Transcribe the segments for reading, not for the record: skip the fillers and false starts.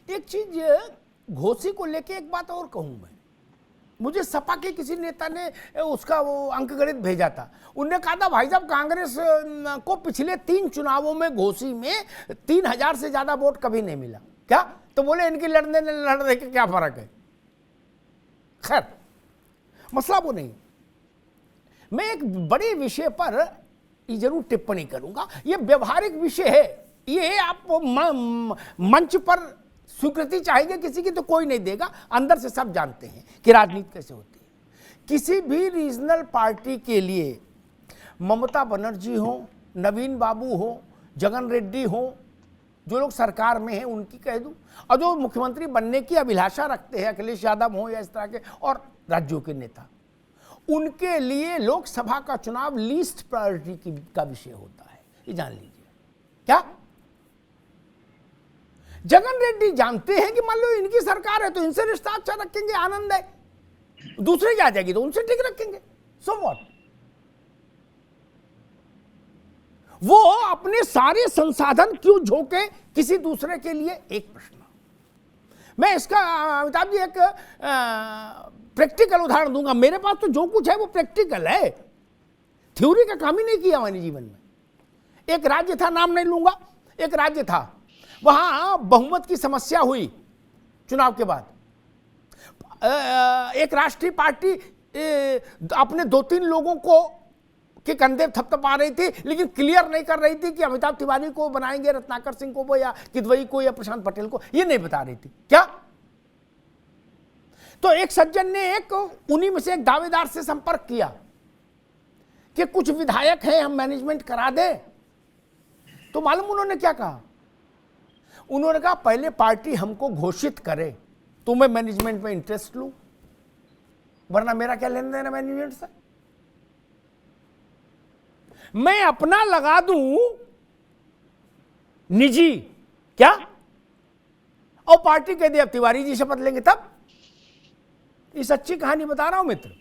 एक चीज घोसी को लेके एक बात और कहूं मैं, मुझे सपा के किसी नेता ने उसका वो अंकगणित भेजा था। उन्होंने कहा था भाई साहब कांग्रेस को पिछले 3 चुनावों में घोसी में 3000 से ज्यादा वोट कभी नहीं मिला। क्या? तो बोले इनकी लड़ने के क्या फर्क है। खैर मसला वो नहीं। मैं एक बड़े विषय पर जरूर टिप्पणी करूंगा। ये व्यवहारिक विषय है, ये आप मंच पर स्वीकृति चाहेंगे किसी की तो कोई नहीं देगा। अंदर से सब जानते हैं कि राजनीति कैसे होती है। किसी भी रीजनल पार्टी के लिए ममता बनर्जी हो, नवीन बाबू हो, जगन रेड्डी हो, जो लोग सरकार में हैं उनकी कह दूं, और जो मुख्यमंत्री बनने की अभिलाषा रखते हैं, अखिलेश यादव हो या इस तरह के और राज्यों के नेता, उनके लिए लोकसभा का चुनाव लीस्ट प्रायोरिटी का विषय होता है। ये जान लीजिए। क्या जगन रेड्डी जानते हैं कि मान लो इनकी सरकार है तो इनसे रिश्ता अच्छा रखेंगे, आनंद है, दूसरे की आ जाएगी तो उनसे ठीक रखेंगे, सो व्हाट। वो अपने सारे संसाधन क्यों झोंके किसी दूसरे के लिए? एक प्रश्न। मैं इसका अमिताभ जी एक प्रैक्टिकल उदाहरण दूंगा। मेरे पास तो जो कुछ है वो प्रैक्टिकल है, थ्योरी का काम ही नहीं किया मैंने जीवन में। एक राज्य था, नाम नहीं लूंगा, एक राज्य था, वहां बहुमत की समस्या हुई चुनाव के बाद। एक राष्ट्रीय पार्टी अपने 2-3 लोगों को के कंधे थपथपा रही थी, लेकिन क्लियर नहीं कर रही थी कि अमिताभ तिवारी को बनाएंगे, रत्नाकर सिंह को या किदवई को या प्रशांत पटेल को, ये नहीं बता रही थी। क्या? तो एक सज्जन ने एक उन्हीं में से एक दावेदार से संपर्क किया कि कुछ विधायक हैं, हम मैनेजमेंट करा दे। तो मालूम उन्होंने क्या कहा? उन्होंने कहा पहले पार्टी हमको घोषित करे तो मैं मैनेजमेंट में इंटरेस्ट लूं, वरना मेरा क्या लेना देना मैनेजमेंट से। मैं अपना लगा दूं निजी, क्या, और पार्टी कह दे अब तिवारी जी शपथ लेंगे तब। ये सच्ची कहानी बता रहा हूं मित्र।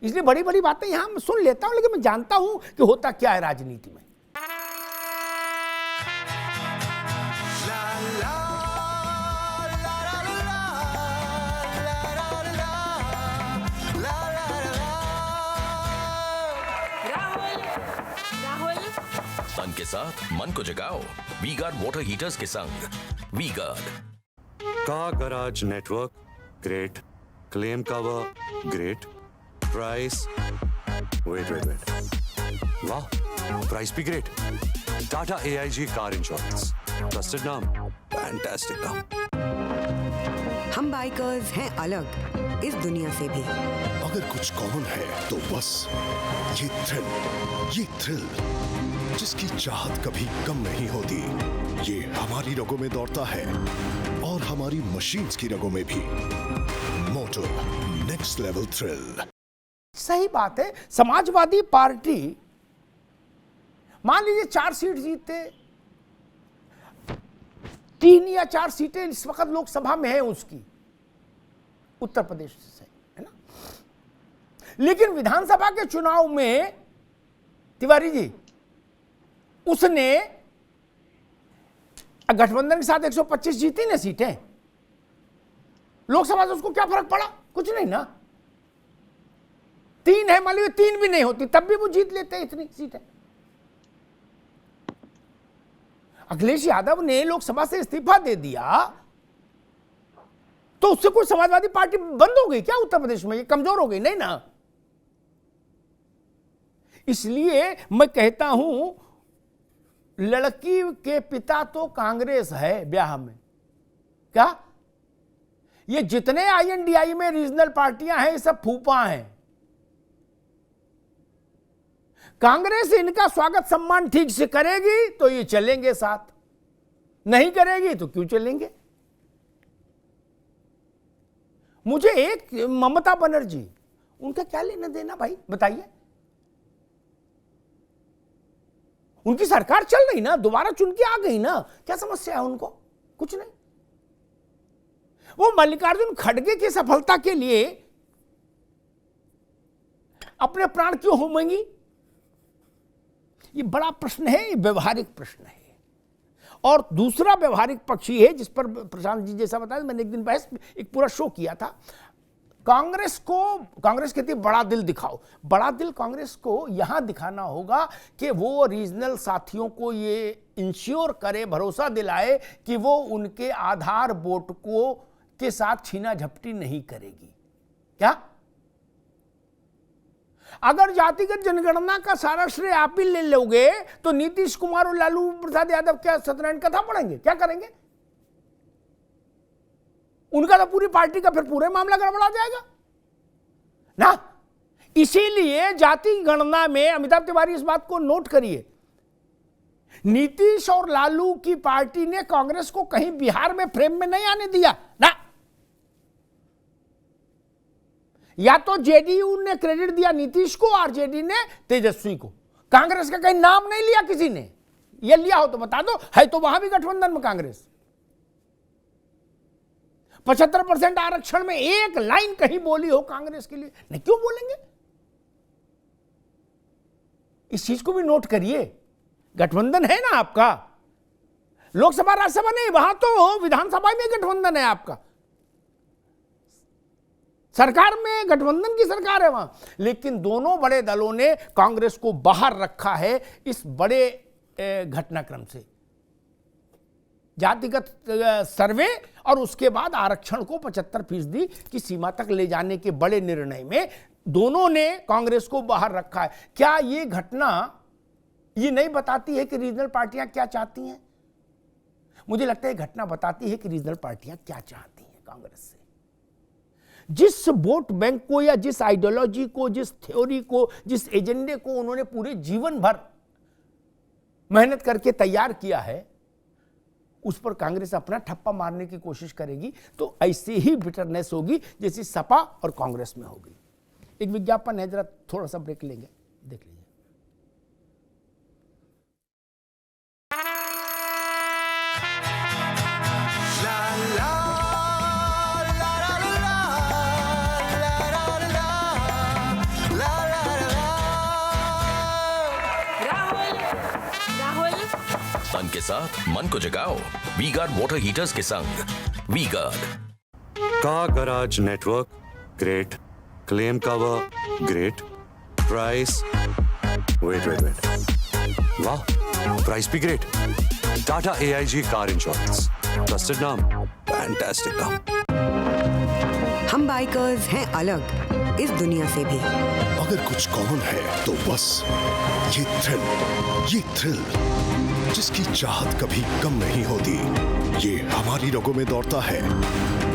इसलिए बड़ी बड़ी बातें यहां मैं सुन लेता हूं, लेकिन मैं जानता हूं कि होता क्या है राजनीति में। सन के साथ मन को जगाओ वी गार्ड वाटर हीटर्स के संग। V Guard car garage network great, claim cover great, price wait वाह, प्राइस भी great. Tata AIG car insurance, trusted नाम, फैंटास्टिक नाम। हम बाइकर्स हैं अलग इस दुनिया से भी। अगर कुछ कॉमन है तो बस ये थ्रिल जिसकी चाहत कभी कम नहीं होती। ये हमारी रगों में दौड़ता है और हमारी मशीन्स की रगों में भी। मोटो नेक्स्ट लेवल थ्रिल। सही बात है। समाजवादी पार्टी मान लीजिए 4 सीट जीते, 3 या 4 सीटें इस वक्त लोकसभा में है उसकी, उत्तर प्रदेश से, है ना। लेकिन विधानसभा के चुनाव में तिवारी जी उसने गठबंधन के साथ 125 जीती ना सीटें, लोकसभा से उसको क्या फर्क पड़ा? कुछ नहीं ना। 3 है, मान लीजिए 3 भी नहीं होती तब भी वो जीत लेते हैं इतनी सीटें। अखिलेश यादव ने लोकसभा से इस्तीफा दे दिया तो उससे कोई समाजवादी पार्टी बंद हो गई क्या उत्तर प्रदेश में? ये कमजोर हो गई? नहीं ना। इसलिए मैं कहता हूं लड़की के पिता तो कांग्रेस है ब्याह में। क्या? ये जितने INDI में रीजनल पार्टियां हैं ये सब फूफा हैं। कांग्रेस इनका स्वागत सम्मान ठीक से करेगी तो ये चलेंगे साथ, नहीं करेगी तो क्यों चलेंगे? मुझे एक ममता बनर्जी, उनका क्या लेना देना भाई बताइए? उनकी सरकार चल रही ना, दोबारा चुन के आ गई ना, क्या समस्या है उनको? कुछ नहीं। वो मल्लिकार्जुन खड़गे की सफलता के लिए अपने प्राण क्यों होंगी? ये बड़ा प्रश्न है, ये व्यवहारिक प्रश्न है। और दूसरा व्यवहारिक पक्ष ये है जिस पर प्रशांत जी जैसा बताया, मैंने एक दिन बहस एक पूरा शो किया था। कांग्रेस कहती है बड़ा दिल दिखाओ। बड़ा दिल कांग्रेस को यहां दिखाना होगा कि वो रीजनल साथियों को ये इंश्योर करे, भरोसा दिलाए कि वो उनके आधार वोट को के साथ छीना झपटी नहीं करेगी। क्या अगर जातिगत जनगणना का सारा श्रेय आप ही ले लोगे तो नीतीश कुमार और लालू प्रसाद यादव क्या सत्यनारायण कथा पढ़ेंगे? क्या करेंगे? उनका तो पूरी पार्टी का फिर पूरे मामला गड़बड़ा जाएगा ना। इसीलिए जाति गणना में अमिताभ तिवारी इस बात को नोट करिए, नीतीश और लालू की पार्टी ने कांग्रेस को कहीं बिहार में फ्रेम में नहीं आने दिया ना। या तो जेडीयू ने क्रेडिट दिया नीतीश को, आरजेडी ने तेजस्वी को। कांग्रेस का कहीं नाम नहीं लिया किसी ने। ये लिया हो तो बता दो, है तो वहां भी गठबंधन में कांग्रेस। 75% आरक्षण में एक लाइन कहीं बोली हो कांग्रेस के लिए? नहीं, क्यों बोलेंगे? इस चीज को भी नोट करिए। गठबंधन है ना आपका, लोकसभा राज्यसभा नहीं, वहां तो विधानसभा में गठबंधन है आपका। सरकार में गठबंधन की सरकार है वहां, लेकिन दोनों बड़े दलों ने कांग्रेस को बाहर रखा है इस बड़े घटनाक्रम से। जातिगत सर्वे और उसके बाद आरक्षण को 75% की सीमा तक ले जाने के बड़े निर्णय में दोनों ने कांग्रेस को बाहर रखा है। क्या ये घटना ये नहीं बताती है कि रीजनल पार्टियां क्या चाहती हैं? मुझे लगता है घटना बताती है कि रीजनल पार्टियां क्या चाहती हैं कांग्रेस से। जिस वोट बैंक को या जिस आइडियोलॉजी को, जिस थ्योरी को, जिस एजेंडे को उन्होंने पूरे जीवन भर मेहनत करके तैयार किया है, उस पर कांग्रेस अपना ठप्पा मारने की कोशिश करेगी तो ऐसे ही बिटरनेस होगी जैसी सपा और कांग्रेस में होगी। एक विज्ञापन है, जरा थोड़ा सा ब्रेक लेंगे, देख लीजिए। तन के साथ मन को जगाओ वी गार्ड वाटर हीटर्स के संग। V Guard car garage network great, claim cover great, price wait वाह, प्राइस भी great. Tata AIG car insurance, trusted नाम, फैंटास्टिक नाम। हम बाइकर्स हैं अलग इस दुनिया से भी। अगर कुछ कॉमन है तो बस ये थ्रिल जिसकी चाहत कभी कम नहीं होती। ये हमारी रगों में दौड़ता है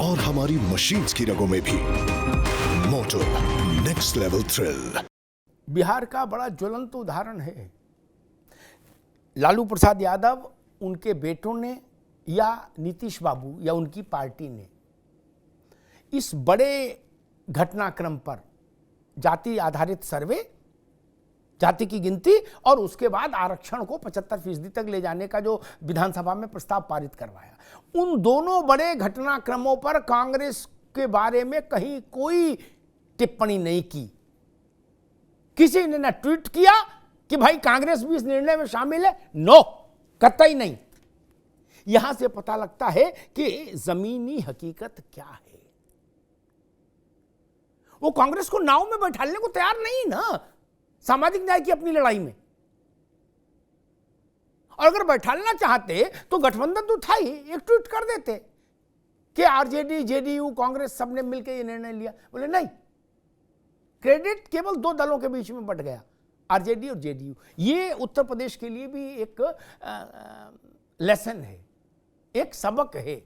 और हमारी मशीन्स की रगों में भी। मोटो नेक्स्ट लेवल थ्रिल। बिहार का बड़ा ज्वलंत उदाहरण है। लालू प्रसाद यादव, उनके बेटों ने या नीतीश बाबू या उनकी पार्टी ने इस बड़े घटनाक्रम पर जाति आधारित सर्वे, जाति की गिनती और उसके बाद आरक्षण को 75% तक ले जाने का जो विधानसभा में प्रस्ताव पारित करवाया, उन दोनों बड़े घटनाक्रमों पर कांग्रेस के बारे में कहीं कोई टिप्पणी नहीं की। किसी ने न ट्वीट किया कि भाई कांग्रेस भी इस निर्णय में शामिल है, नो, कतई नहीं। यहां से पता लगता है कि जमीनी हकीकत क्या है। वो कांग्रेस को नाव में बैठाने को तैयार नहीं ना सामाजिक न्याय की अपनी लड़ाई में। और अगर बैठाना चाहते तो गठबंधन तो था ही, एक ट्वीट कर देते कि आरजेडी, जेडीयू, कांग्रेस सबने मिलकर ये निर्णय लिया। बोले नहीं, क्रेडिट केवल दो दलों के बीच में बंट गया, आरजेडी और जेडीयू। ये उत्तर प्रदेश के लिए भी एक लेसन है, एक सबक है।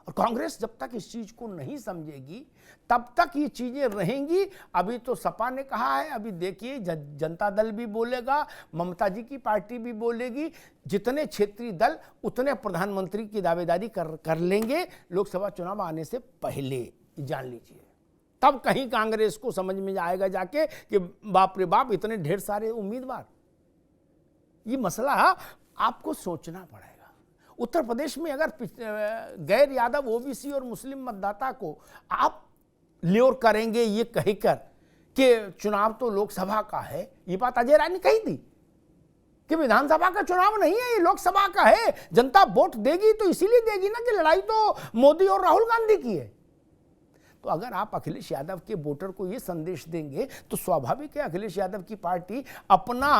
और कांग्रेस जब तक इस चीज को नहीं समझेगी तब तक ये चीजें रहेंगी। अभी तो सपा ने कहा है, अभी देखिए जनता दल भी बोलेगा, ममता जी की पार्टी भी बोलेगी। जितने क्षेत्रीय दल उतने प्रधानमंत्री की दावेदारी कर लेंगे लोकसभा चुनाव आने से पहले, जान लीजिए। तब कहीं कांग्रेस को समझ में आएगा जाके कि बाप रे बाप, इतने ढेर सारे उम्मीदवार। ये मसला आपको सोचना पड़ेगा। उत्तर प्रदेश में अगर गैर यादव, ओबीसी और मुस्लिम मतदाता को आप ल्योर करेंगे ये कहकर कि चुनाव तो लोकसभा का है, ये बात अजय राय ने कही थी। कि विधानसभा का चुनाव नहीं है, ये लोकसभा का है। जनता वोट देगी तो इसीलिए देगी ना कि लड़ाई तो मोदी और राहुल गांधी की है। तो अगर आप अखिलेश यादव के वोटर को ये संदेश देंगे तो स्वाभाविक है अखिलेश यादव की पार्टी अपना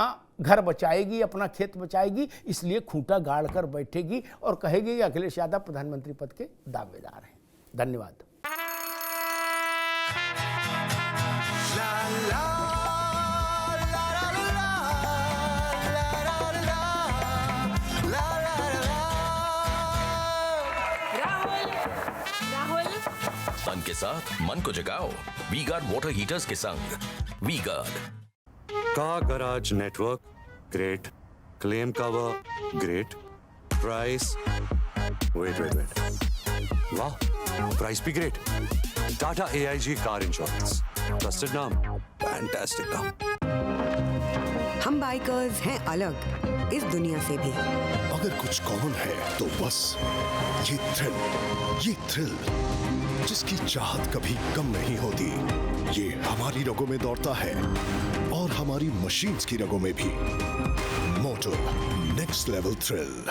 घर बचाएगी, अपना खेत बचाएगी, इसलिए खूंटा गाड़ कर बैठेगी और कहेगी कि अखिलेश यादव प्रधानमंत्री पद के दावेदार हैं। धन्यवाद। तन के साथ मन को जगाओ वी गार्ड वाटर हीटर्स के संग V Guard. Car garage network great, claim cover great, price wait वाह, प्राइस भी great. Tata AIG car insurance, trusted नाम, फैंटास्टिक नाम। हम बाइकर्स हैं अलग इस दुनिया से भी। अगर कुछ कॉमन है तो बस ये थ्रिल जिसकी चाहत कभी कम नहीं होती। ये हमारी रगों में दौड़ता है और हमारी मशीन्स की रगों में भी। मोटो नेक्स्ट लेवल थ्रिल।